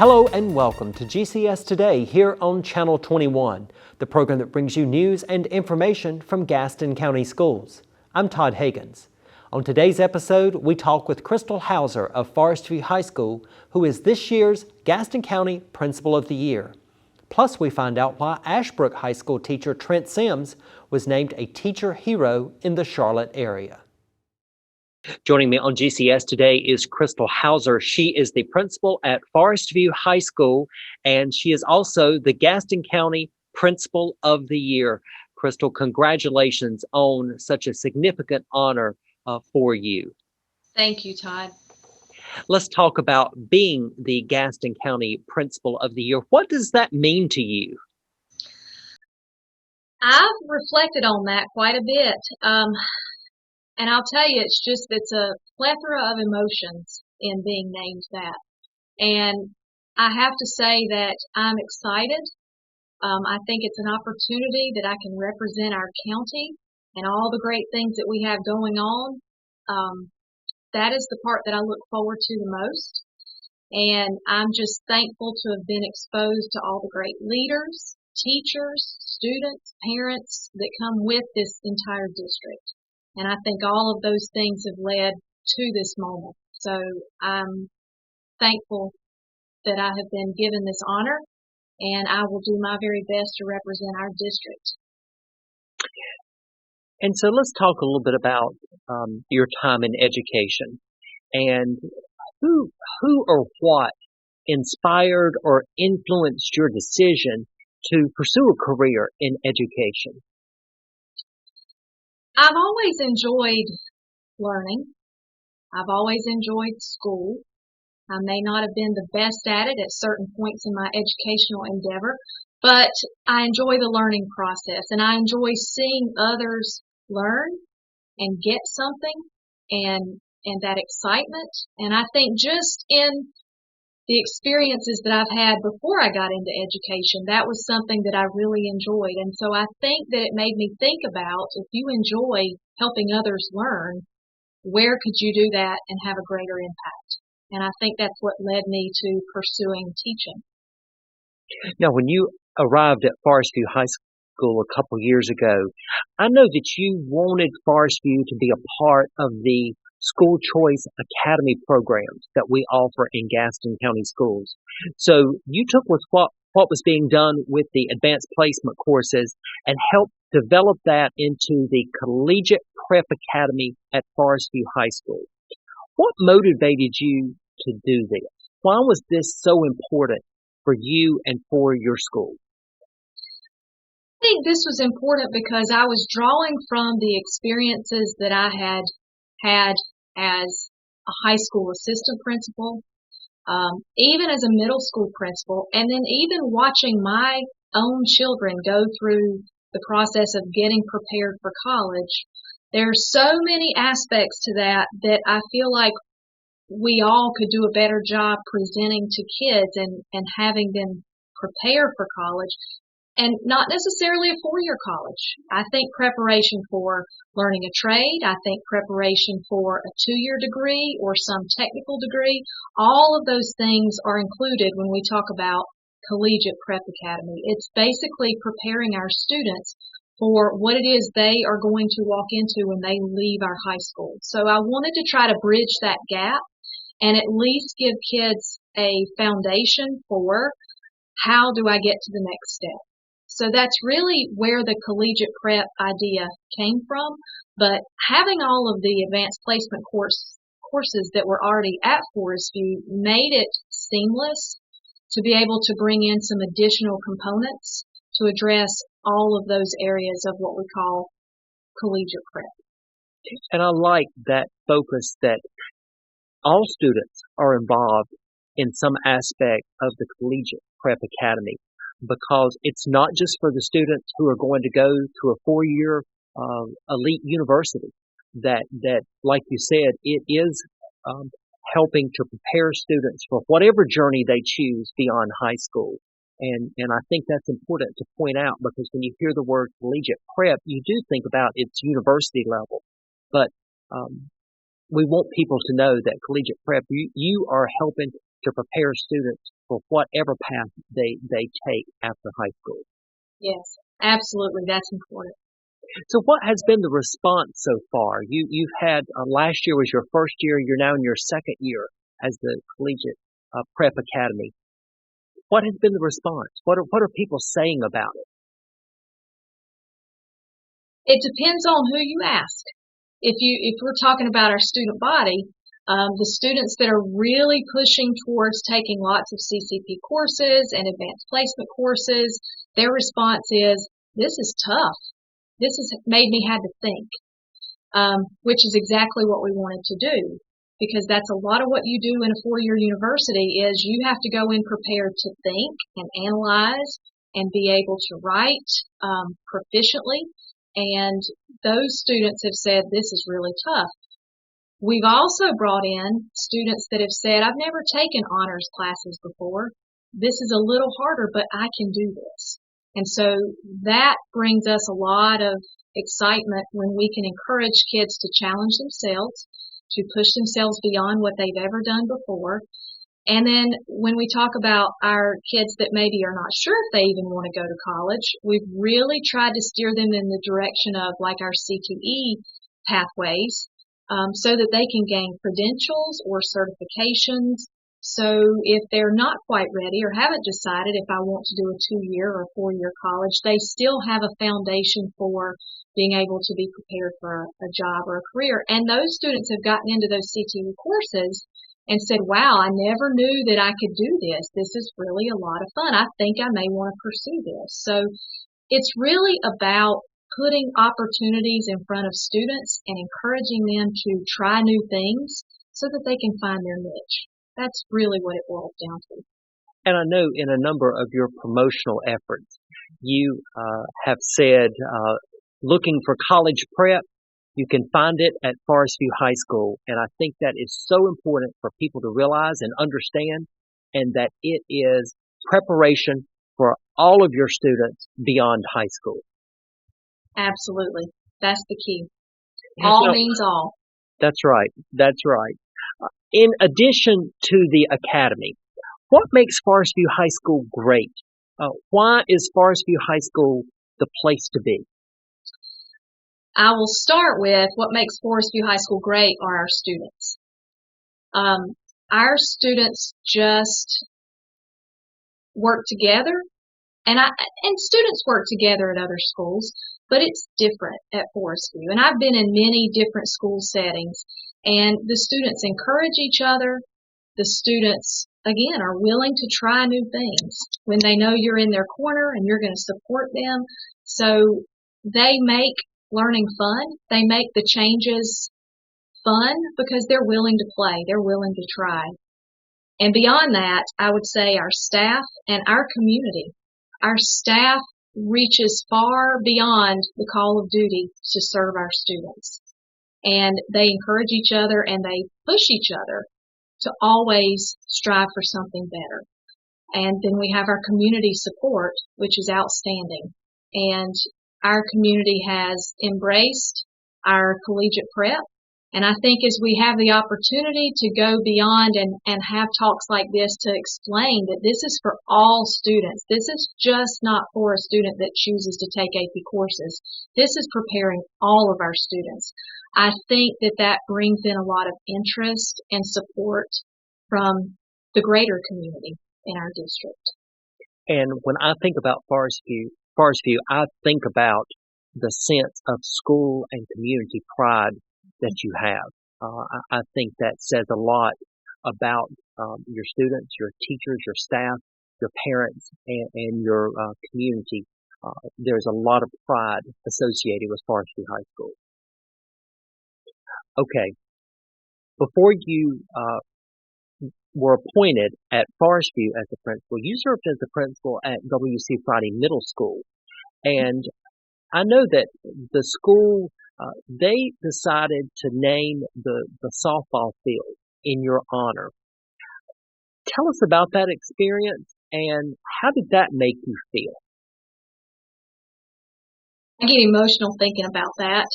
Hello and welcome to GCS Today here on Channel 21, the program that brings you news and information from Gaston County Schools. I'm Todd Higgins. On today's episode, we talk with Crystal Hauser of Forestview High School, who is this year's Gaston County Principal of the Year. Plus, we find out why Ashbrook High School teacher Trent Sims was named a teacher hero in the Charlotte area. Joining me on GCS today is Crystal Hauser. She is the principal at Forestview High School, and she is also the Gaston County Principal of the Year. Crystal, congratulations on such a significant honor for you. Thank you, Todd. Let's talk about being the Gaston County Principal of the Year. What does that mean to you? I've reflected on that quite a bit. And I'll tell you, it's a plethora of emotions in being named that. And I have to say that I'm excited. I think it's an opportunity that I can represent our county and all the great things that we have going on. That is the part that I look forward to the most. And I'm just thankful to have been exposed to all the great leaders, teachers, students, parents that come with this entire district. And I think all of those things have led to this moment. So I'm thankful that I have been given this honor, and I will do my very best to represent our district. And so let's talk a little bit about your time in education and who or what inspired or influenced your decision to pursue a career in education. I've always enjoyed learning. I've always enjoyed school. I may not have been the best at it at certain points in my educational endeavor, but I enjoy the learning process, and I enjoy seeing others learn and get something and that excitement. And I think just in the experiences that I've had before I got into education, that was something that I really enjoyed. And so I think that it made me think about, if you enjoy helping others learn, where could you do that and have a greater impact? And I think that's what led me to pursuing teaching. Now, when you arrived at Forestview High School a couple years ago, I know that you wanted Forestview to be a part of the school choice academy programs that we offer in Gaston County Schools. So you took what was being done with the advanced placement courses and helped develop that into the Collegiate Prep Academy at Forestview High School. What motivated you to do this? Why was this so important for you and for your school? I think this was important because I was drawing from the experiences that I had as a high school assistant principal, even as a middle school principal, and then even watching my own children go through the process of getting prepared for college. There are so many aspects to that I feel like we all could do a better job presenting to kids and having them prepare for college. And not necessarily a four-year college. I think preparation for learning a trade, I think preparation for a two-year degree or some technical degree, all of those things are included when we talk about Collegiate Prep Academy. It's basically preparing our students for what it is they are going to walk into when they leave our high school. So I wanted to try to bridge that gap and at least give kids a foundation for how do I get to the next step. So that's really where the collegiate prep idea came from. But having all of the advanced placement courses that were already at Forestview made it seamless to be able to bring in some additional components to address all of those areas of what we call collegiate prep. And I like that focus that all students are involved in some aspect of the Collegiate Prep Academy, because it's not just for the students who are going to go to a four-year elite university. That, like you said, it is helping to prepare students for whatever journey they choose beyond high school. And I think that's important to point out, because when you hear the word collegiate prep, you do think about its university level. But we want people to know that collegiate prep, you are helping to prepare students for whatever path they take after high school. Yes, absolutely. That's important. So what has been the response so far? You've had, last year was your first year, you're now in your second year as the Collegiate Prep Academy. What has been the response? What are people saying about it? It depends on who you ask. If we're talking about our student body, the students that are really pushing towards taking lots of CCP courses and advanced placement courses, their response is, this is tough. This has made me have to think, which is exactly what we wanted to do, because that's a lot of what you do in a four-year university is you have to go in prepared to think and analyze and be able to write proficiently. And those students have said, this is really tough. We've also brought in students that have said, I've never taken honors classes before. This is a little harder, but I can do this. And so that brings us a lot of excitement when we can encourage kids to challenge themselves, to push themselves beyond what they've ever done before. And then when we talk about our kids that maybe are not sure if they even want to go to college, we've really tried to steer them in the direction of like our C2E pathways, so that they can gain credentials or certifications. So if they're not quite ready or haven't decided if I want to do a 2-year or 4-year college, they still have a foundation for being able to be prepared for a job or a career. And those students have gotten into those CTE courses and said, wow, I never knew that I could do this. This is really a lot of fun. I think I may want to pursue this. So it's really about putting opportunities in front of students and encouraging them to try new things so that they can find their niche. That's really what it boils down to. And I know in a number of your promotional efforts, you have said, looking for college prep, you can find it at Forestview High School. And I think that is so important for people to realize and understand, and that it is preparation for all of your students beyond high school. Absolutely. That's the key. All means all. That's right. That's right. In addition to the academy, what makes Forestview High School great? Why is Forestview High School the place to be? I will start with what makes Forestview High School great are our students. Our students just work together, and students work together at other schools, but it's different at Forestview. And I've been in many different school settings, and the students encourage each other. The students, again, are willing to try new things when they know you're in their corner and you're going to support them. So they make learning fun. They make the changes fun because they're willing to play. They're willing to try. And beyond that, I would say our staff and our community. Our staff reaches far beyond the call of duty to serve our students. And they encourage each other and they push each other to always strive for something better. And then we have our community support, which is outstanding. And our community has embraced our collegiate prep. And I think as we have the opportunity to go beyond and have talks like this to explain that this is for all students. This is just not for a student that chooses to take AP courses. This is preparing all of our students. I think that brings in a lot of interest and support from the greater community in our district. And when I think about Forestview, I think about the sense of school and community pride that you have. I think that says a lot about your students, your teachers, your staff, your parents, and your community. There's a lot of pride associated with Forestview High School. Okay, before you were appointed at Forestview as the principal, you served as the principal at W.C. Friday Middle School. And I know that the school, they decided to name the softball field in your honor. Tell us about that experience and how did that make you feel? I get emotional thinking about that.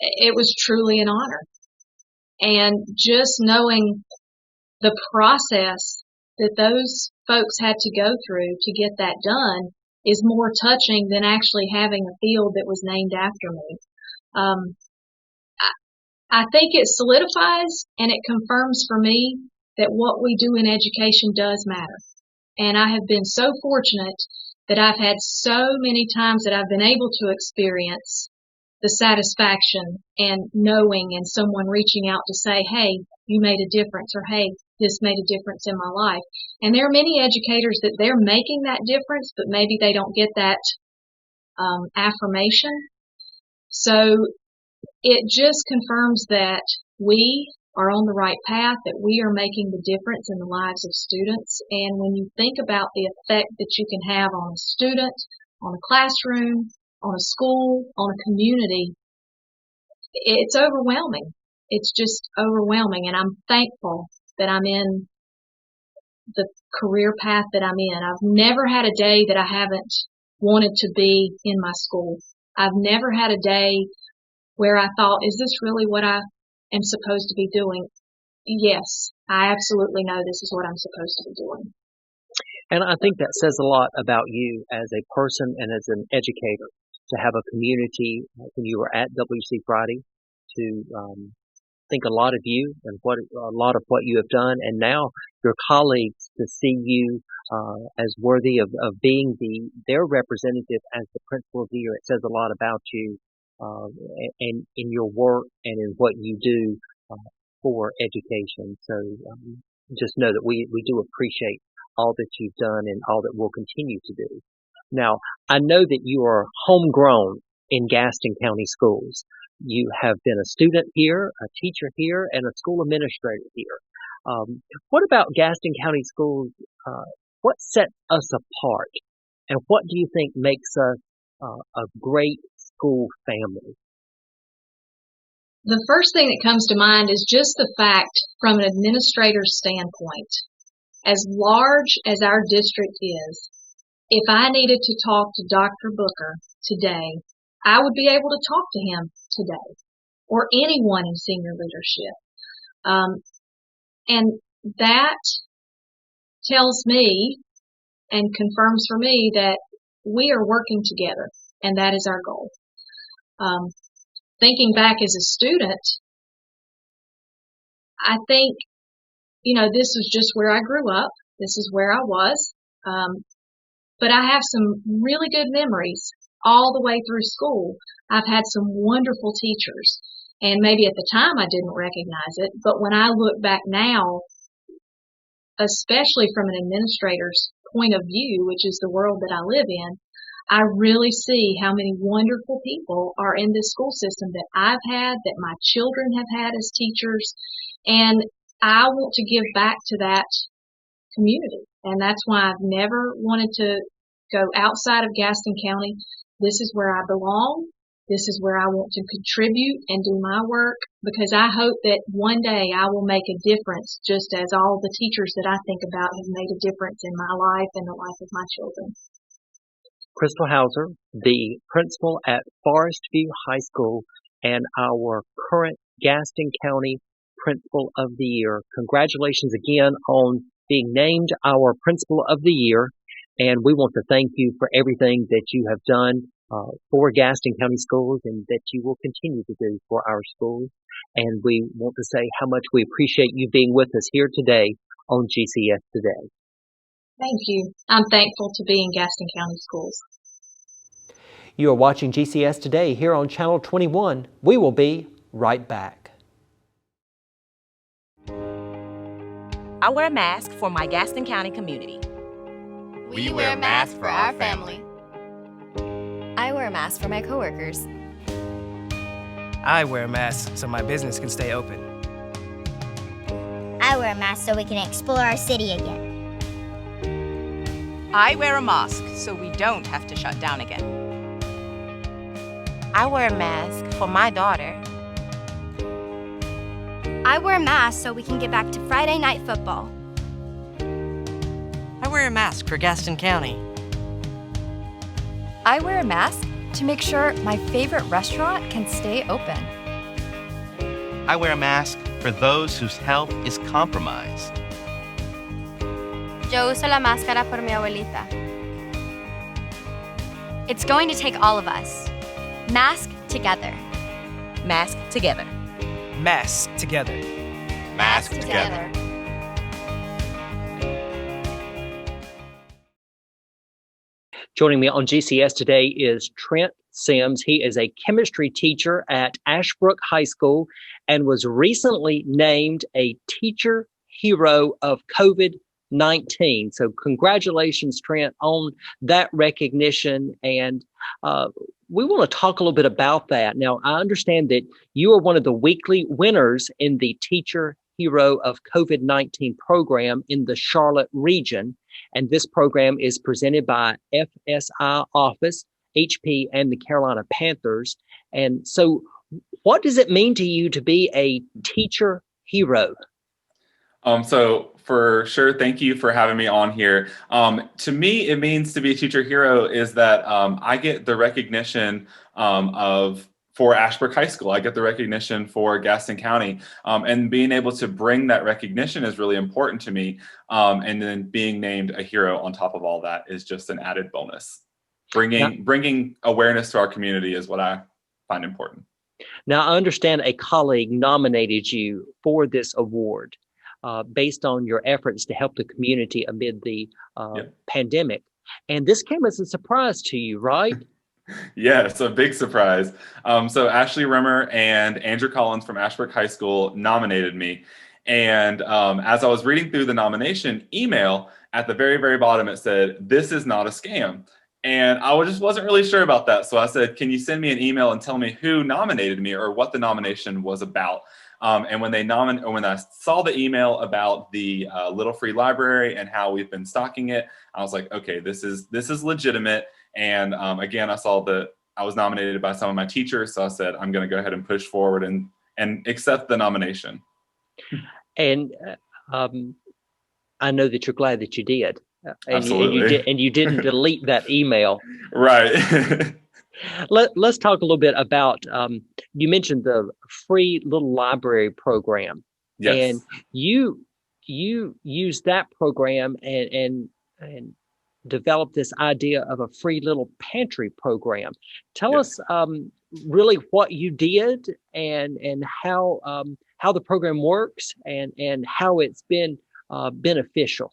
It was truly an honor. And just knowing the process that those folks had to go through to get that done is more touching than actually having a field that was named after me. I think it solidifies and it confirms for me that what we do in education does matter. And I have been so fortunate that I've had so many times that I've been able to experience the satisfaction and knowing and someone reaching out to say, hey, you made a difference, or hey, this made a difference in my life. And there are many educators that they're making that difference, but maybe they don't get that affirmation. So it just confirms that we are on the right path, that we are making the difference in the lives of students. And when you think about the effect that you can have on a student, on a classroom, on a school, on a community, it's overwhelming. It's just overwhelming. And I'm thankful that I'm in the career path that I'm in. I've never had a day that I haven't wanted to be in my school. I've never had a day where I thought, is this really what I am supposed to be doing? Yes, I absolutely know this is what I'm supposed to be doing. And I think that says a lot about you as a person and as an educator, to have a community when you were at WC Friday, to think a lot of you and a lot of what you have done, and now your colleagues to see you as worthy of being their representative as the principal of the year. It says a lot about you and in your work and in what you do for education. So just know that we do appreciate all that you've done and all that we'll continue to do. Now, I know that you are homegrown in Gaston County Schools. You have been a student here, a teacher here, and a school administrator here. What about Gaston County Schools? What sets us apart? And what do you think makes us a great school family? The first thing that comes to mind is just the fact, from an administrator's standpoint, as large as our district is, if I needed to talk to Dr. Booker today, I would be able to talk to him today, or anyone in senior leadership. And that tells me and confirms for me that we are working together, and that is our goal. Thinking back as a student, I think, this was just where I grew up. This is where I was. But I have some really good memories all the way through school. I've had some wonderful teachers, and maybe at the time I didn't recognize it, but when I look back now, especially from an administrator's point of view, which is the world that I live in, I really see how many wonderful people are in this school system that I've had, that my children have had as teachers, and I want to give back to that community. And that's why I've never wanted to go outside of Gaston County. This is where I belong. This is where I want to contribute and do my work, because I hope that one day I will make a difference, just as all the teachers that I think about have made a difference in my life and the life of my children. Crystal Hauser, the principal at Forestview High School and our current Gaston County Principal of the Year. Congratulations again on being named our Principal of the Year, and we want to thank you for everything that you have done for Gaston County Schools and that you will continue to do for our schools. And we want to say how much we appreciate you being with us here today on GCS Today. Thank you. I'm thankful to be in Gaston County Schools. You are watching GCS Today here on Channel 21. We will be right back. I wear a mask for my Gaston County community. We wear a mask for our family. I wear a mask for my coworkers. I wear a mask so my business can stay open. I wear a mask so we can explore our city again. I wear a mask so we don't have to shut down again. I wear a mask for my daughter. I wear a mask so we can get back to Friday night football. I wear a mask for Gaston County. I wear a mask to make sure my favorite restaurant can stay open. I wear a mask for those whose health is compromised. Yo uso la máscara por mi abuelita. It's going to take all of us. Mask together. Mask together. Mask together. Mask together. Joining me on GCS today is Trent Sims. He is a chemistry teacher at Ashbrook High School and was recently named a teacher hero of COVID-19. So congratulations, Trent, on that recognition. And we want to talk a little bit about that. Now, I understand that you are one of the weekly winners in the Teacher Hero of COVID-19 program in the Charlotte region. And this program is presented by FSI Office, HP, and the Carolina Panthers. And so what does it mean to you to be a teacher hero? So for sure, thank you for having me on here. To me, it means to be a teacher hero is that I get the recognition for Ashbrook High School. I get the recognition for Gaston County, and being able to bring that recognition is really important to me. And then being named a hero on top of all that is just an added bonus. Bringing awareness to our community is what I find important. Now, I understand a colleague nominated you for this award based on your efforts to help the community amid the pandemic. And this came as a surprise to you, right? Yes, a big surprise. So Ashley Rimmer and Andrew Collins from Ashbrook High School nominated me. And as I was reading through the nomination email, at the very, very bottom, it said, "This is not a scam." And I just wasn't really sure about that. So I said, "Can you send me an email and tell me who nominated me or what the nomination was about?" And when I saw the email about the Little Free Library and how we've been stocking it, I was like, okay, this is legitimate. And again, I saw that I was nominated by some of my teachers, so I said, I'm going to go ahead and push forward and accept the nomination. And I know that you're glad that you did. Absolutely. And you didn't delete that email. Right. Let's talk a little bit about, you mentioned the free little library program. Yes. And you used that program and developed this idea of a free little pantry program. Tell us really what you did and how the program works and how it's been beneficial.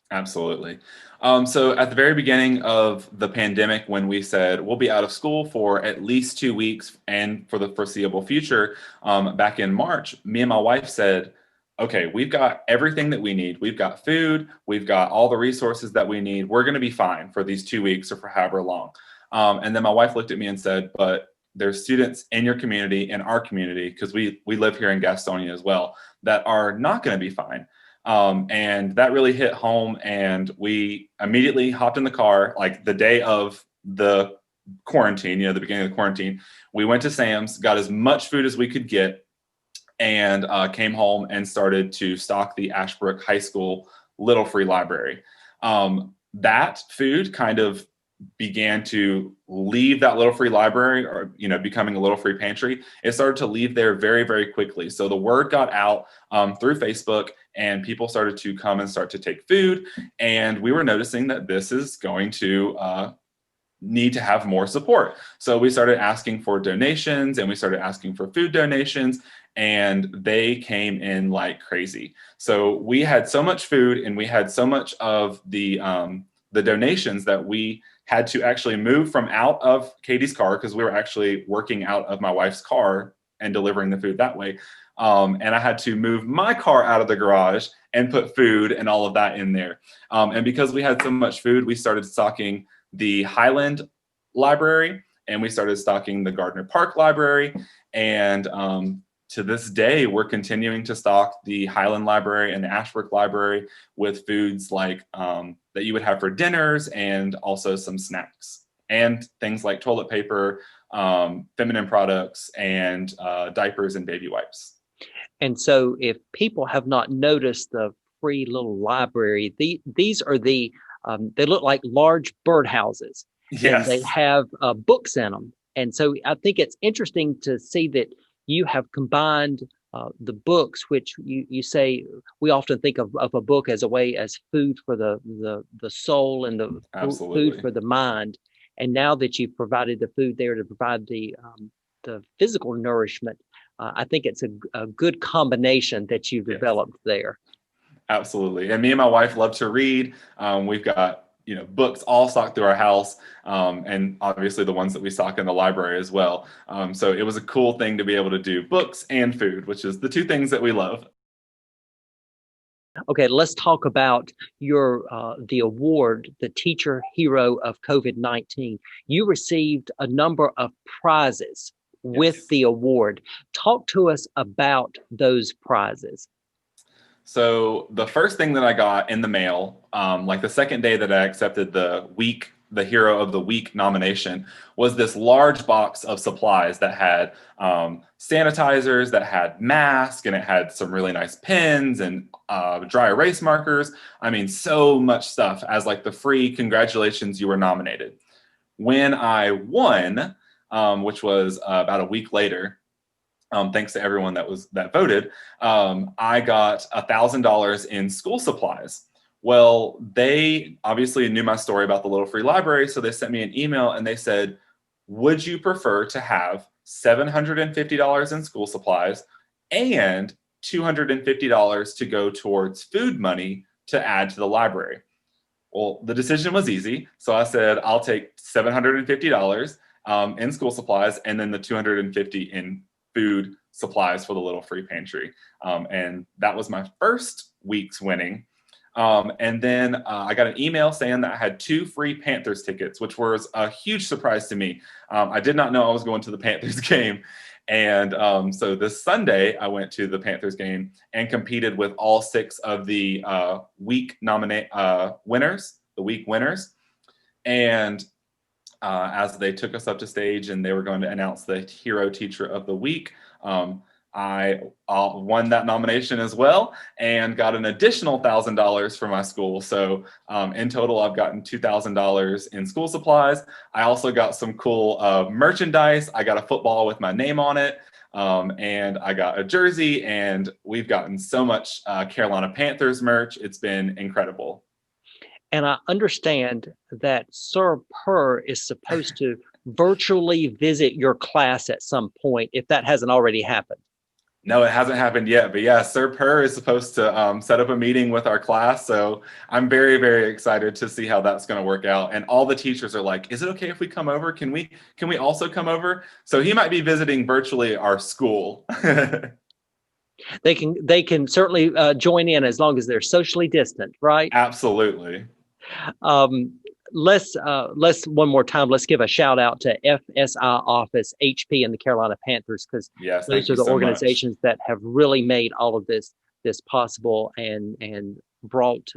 Absolutely. So at the very beginning of the pandemic, when we said we'll be out of school for at least 2 weeks and for the foreseeable future, back in March, me and my wife said, okay, we've got everything that we need. We've got food. We've got all the resources that we need. We're going to be fine for these 2 weeks or for however long. And then my wife looked at me and said, but there's students in your community, in our community, because we live here in Gastonia as well, that are not going to be fine. And that really hit home. And we immediately hopped in the car, like the day of the quarantine, the beginning of the quarantine. We went to Sam's, got as much food as we could get, and came home and started to stock the Ashbrook High School Little Free Library. That food kind of began to leave that Little Free Library, or becoming a Little Free Pantry. It started to leave there very, very quickly. So the word got out through Facebook, and people started to come and start to take food. And we were noticing that this is going to need to have more support. So we started asking for donations, and we started asking for food donations, and they came in like crazy. So we had so much food, and we had so much of the donations that we had to actually move from out of Katie's car, because we were actually working out of my wife's car and delivering the food that way. And I had to move my car out of the garage and put food and all of that in there. And because we had so much food, we started stocking the Highland Library, and we started stocking the Gardner Park Library. And to this day, we're continuing to stock the Highland Library and the Ashbrook Library with foods like that you would have for dinners, and also some snacks and things like toilet paper, feminine products, and diapers and baby wipes. And so if people have not noticed the free little library, these are they look like large birdhouses. Yes. And they have books in them. And so I think it's interesting to see that you have combined the books, which you say we often think of a book as a way as food for the soul and the food Absolutely. for the mind. And now that you've provided the food there to provide the physical nourishment, I think it's a good combination that you've Yes. developed there. Absolutely. And me and my wife love to read. We've got, books all stocked through our house, and obviously the ones that we stock in the library as well. So it was a cool thing to be able to do books and food, which is the two things that we love. Okay, let's talk about your the award, the Teacher Hero of COVID-19. You received a number of prizes with Yes. the award. Talk to us about those prizes. So the first thing that I got in the mail, like the second day that I accepted the Hero of the Week nomination, was this large box of supplies that had sanitizers, that had masks, and it had some really nice pens and dry erase markers. I mean, so much stuff as like the free congratulations, you were nominated. When I won, which was about a week later, thanks to everyone that voted, I got $1,000 in school supplies. Well, they obviously knew my story about the Little Free Library, so they sent me an email and they said, would you prefer to have $750 in school supplies and $250 to go towards food money to add to the library? Well, the decision was easy, so I said, I'll take $750 in school supplies and then the $250 in food supplies for the Little Free Pantry. And that was my first week's winning. And then I got an email saying that I had 2 free Panthers tickets, which was a huge surprise to me. I did not know I was going to the Panthers game. And so this Sunday, I went to the Panthers game and competed with all 6 of the week winners, the week winners. And as they took us up to stage and they were going to announce the Hero Teacher of the Week, I won that nomination as well and got an additional $1,000 for my school. So in total, I've gotten $2,000 in school supplies. I also got some cool merchandise. I got a football with my name on it, and I got a jersey, and we've gotten so much Carolina Panthers merch. It's been incredible. And I understand that Sir Purr is supposed to virtually visit your class at some point, if that hasn't already happened. No, it hasn't happened yet. But yeah, Sir Purr is supposed to set up a meeting with our class. So I'm very, very excited to see how that's going to work out. And all the teachers are like, is it okay if we come over? Can we also come over? So he might be visiting virtually our school. They can certainly join in as long as they're socially distant, right? Absolutely. Let's one more time, let's give a shout out to FSI Office, HP, and the Carolina Panthers, because yes, those are the organizations that have really made all of this possible and brought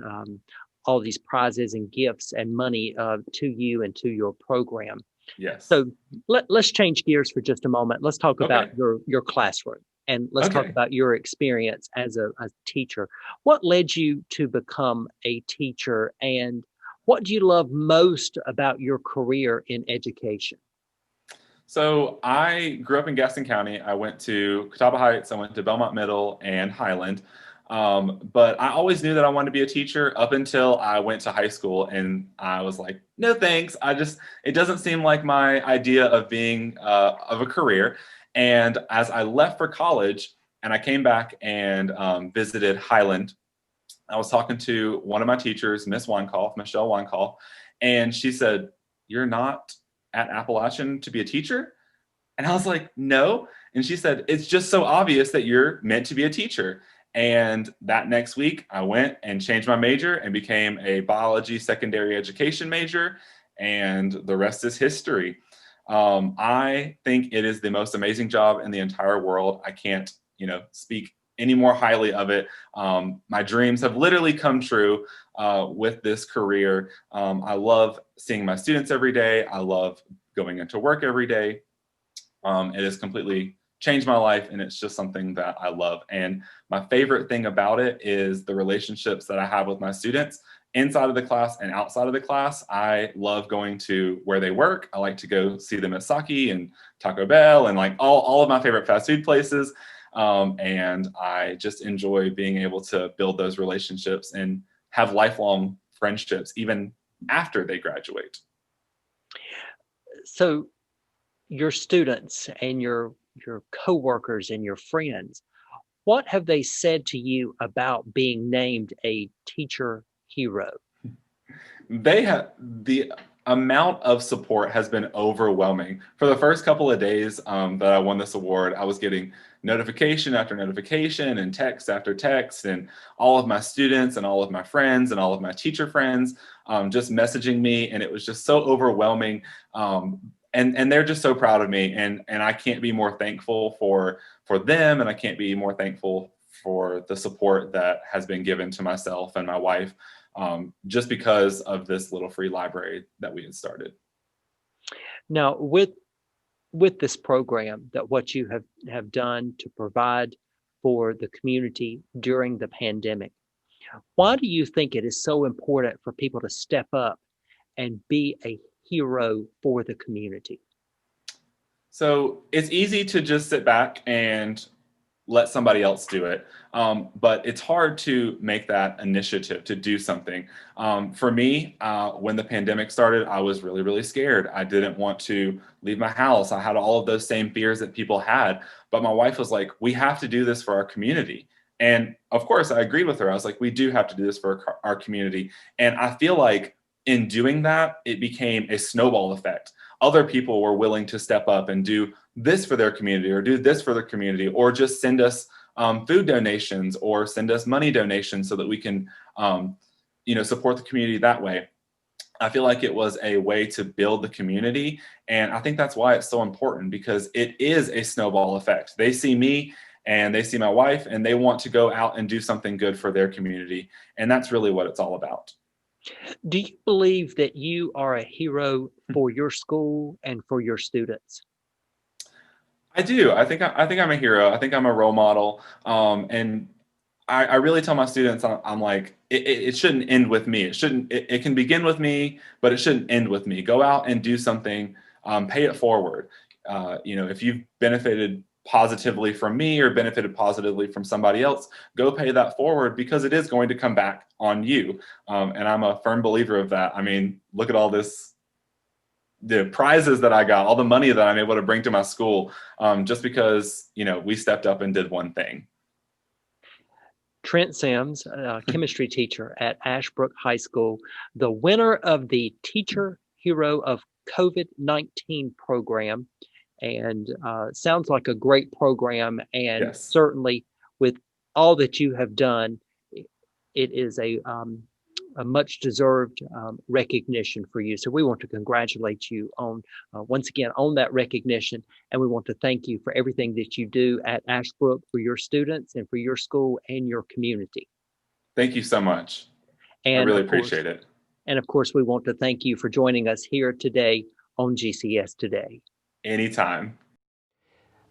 all these prizes and gifts and money to you and to your program. Yes. So let's change gears for just a moment. Let's talk about your classroom. And let's talk about your experience as a teacher. What led you to become a teacher, and what do you love most about your career in education? So I grew up in Gaston County. I went to Catawba Heights, I went to Belmont Middle and Highland. But I always knew that I wanted to be a teacher up until I went to high school, and I was like, no thanks. It doesn't seem like my idea of being of a career. And as I left for college and I came back and visited Highland, I was talking to one of my teachers, Michelle Weinkoff, and she said, you're not at Appalachian to be a teacher? And I was like, no. And she said, it's just so obvious that you're meant to be a teacher. And that next week, I went and changed my major and became a biology secondary education major. And the rest is history. I think it is the most amazing job in the entire world. I can't, speak any more highly of it. My dreams have literally come true with this career. I love seeing my students every day. I love going into work every day. It has completely changed my life, and it's just something that I love. And my favorite thing about it is the relationships that I have with my students inside of the class and outside of the class. I love going to where they work. I like to go see them at Saki and Taco Bell and like all of my favorite fast food places. And I just enjoy being able to build those relationships and have lifelong friendships even after they graduate. So your students and your coworkers and your friends, what have they said to you about being named a teacher hero? The amount of support has been overwhelming. For the first couple of days that I won this award, I was getting notification after notification and text after text, and all of my students and all of my friends and all of my teacher friends just messaging me, and it was just so overwhelming. And they're just so proud of me, and I can't be more thankful for them, and I can't be more thankful for the support that has been given to myself and my wife, just because of this little free library that we had started. Now, with this program, that what you have done to provide for the community during the pandemic, why do you think it is so important for people to step up and be a hero for the community? So it's easy to just sit back and let somebody else do it. But it's hard to make that initiative to do something. For me, when the pandemic started, I was really, really scared. I didn't want to leave my house. I had all of those same fears that people had. But my wife was like, we have to do this for our community. And of course, I agreed with her. I was like, we do have to do this for our community. And I feel like in doing that, it became a snowball effect. Other people were willing to step up and do this for their community, or do this for their community, or just send us food donations, or send us money donations so that we can support the community that way. I feel like it was a way to build the community. And I think that's why it's so important, because it is a snowball effect. They see me and they see my wife, and they want to go out and do something good for their community. And that's really what it's all about. Do you believe that you are a hero for your school and for your students? I do. I think I'm a hero. I think I'm a role model. And I really tell my students, I'm like, it shouldn't end with me. It can begin with me, but it shouldn't end with me. Go out and do something, pay it forward. If you've benefited positively from me or benefited positively from somebody else, go pay that forward, because it is going to come back on you. And I'm a firm believer of that. I mean, look at all the prizes that I got, all the money that I'm able to bring to my school, just because, we stepped up and did one thing. Trent Sims, a chemistry teacher at Ashbrook High School, the winner of the Teacher Hero of COVID-19 program. And sounds like a great program. And Yes. Certainly with all that you have done, it is a much deserved recognition for you. So we want to congratulate you on, once again, on that recognition. And we want to thank you for everything that you do at Ashbrook for your students and for your school and your community. Thank you so much. And I really of course- appreciate it. And of course, we want to thank you for joining us here today on GCS Today. Anytime.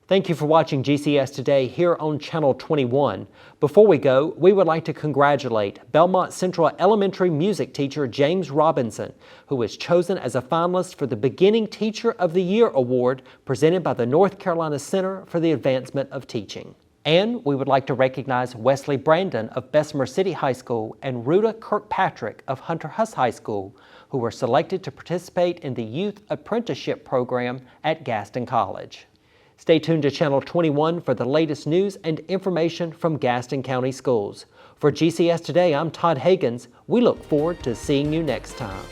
Thank you for watching GCS Today here on Channel 21. Before we go, we would like to congratulate Belmont Central Elementary music teacher James Robinson, who was chosen as a finalist for the Beginning Teacher of the Year Award presented by the North Carolina Center for the Advancement of Teaching. And we would like to recognize Wesley Brandon of Bessemer City High School and Ruta Kirkpatrick of Hunter Huss High School, who were selected to participate in the Youth Apprenticeship Program at Gaston College. Stay tuned to Channel 21 for the latest news and information from Gaston County Schools. For GCS Today, I'm Todd Hagans. We look forward to seeing you next time.